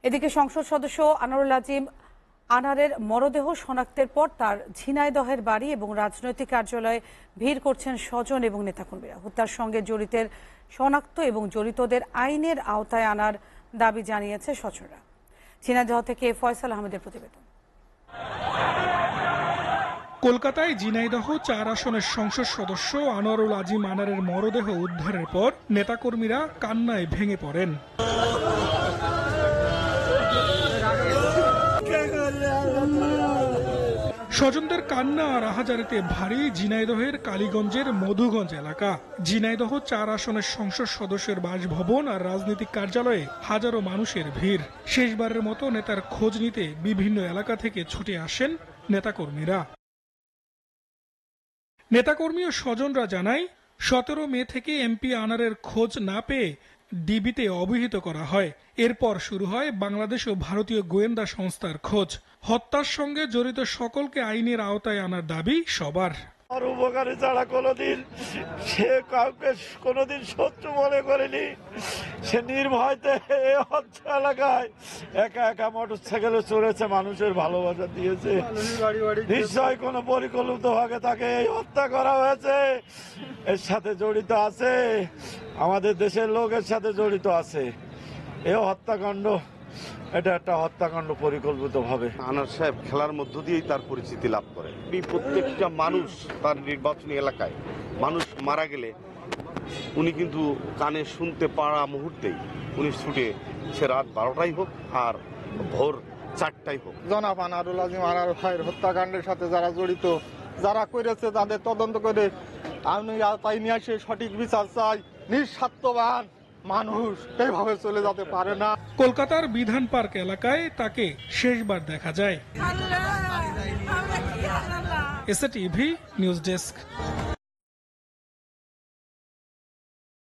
এদিকে সংসদ সদস্য আনোয়ারুল আজিম আনারের মরদেহ শনাক্তের পর তার ঝিনাইদহের বাড়ি এবং রাজনৈতিক কার্যালয়ে ভিড় করছেন স্বজন এবং নেতাকর্মীরা। হত্যার সঙ্গে জড়িতের শনাক্ত এবং জড়িতদের আইনের আওতায় আনার দাবি জানিয়েছে স্বজনরা। ঝিনাইদহ থেকে ফয়সাল আহমেদের প্রতিবেদন। কলকাতায় ঝিনাইদহ ৪ আসনের সংসদ সদস্য আনোয়ারুল আজিম আনারের মরদেহ উদ্ধারের পর নেতাকর্মীরা কান্নায় ভেঙে পড়েন। স্বজনদের কান্না আর আহাজারিতে ভারী ঝিনাইদহের কালীগঞ্জের মধুগঞ্জ এলাকা। ঝিনাইদহ ৪ আসনের সংসদ সদস্যের বাসভবন আর রাজনৈতিক কার্যালয়ে হাজারো মানুষের ভিড়। শেষবারের মতো নেতার খোঁজ নিতে বিভিন্ন এলাকা থেকে ছুটে আসেন নেতাকর্মীরা। নেতাকর্মী ও স্বজনরা জানায় ১৭ মে থেকে এমপি আনারের খোঁজ না পেয়ে ডিবিতে অভিহিত করা হয়। এরপর শুরু হয় বাংলাদেশ ও ভারতীয় গোয়েন্দা সংস্থার খোঁজ। হত্যার সঙ্গে জড়িত সকলকে আইনের আওতায় আনার দাবি সবার। আর উপকারী ছাড়া কোনোদিন সে কাউকে কোনোদিন শত্রু মনে করেনি। সে নির্ভয়তে হত্যা এলাকায় একা একা মোটরসাইকেলে চড়েছে, মানুষের ভালোবাসা দিয়েছে। নিশ্চয় কোনো পরিকল্পিতভাবে তাকে এই হত্যা করা হয়েছে। এর সাথে জড়িত আছে, আমাদের দেশের লোকের সাথে জড়িত আছে। এ হত্যাকাণ্ড, এটা একটা হত্যাকাণ্ড পরিকল্পিতভাবে। আনার সাহেব খেলার মধ্য দিয়েই তার পরিচিতি লাভ করে। প্রত্যেকটা মানুষ তার নির্বাচনী এলাকায় মানুষ মারা গেলে উনি কিন্তু কানে শুনতে পারা মুহূর্তেই উনি ছুটে, সে রাত ১২টাই হোক আর ভোর ৪টাই হোক। জনাব আনোয়ারুল আজিম আনার ভাইয়ের হত্যাকাণ্ডের সাথে যারা জড়িত, যারা করেছে তাদের তদন্ত করে আমি তাই নিয়ে আসে সঠিক বিচার চাই। নিঃস্বার্থবান মানুষ এইভাবে চলে যেতে পারে না। কলকাতার বিধান পার্ক এলাকায় তাকে শেষবার দেখা যায়। SATV news desk.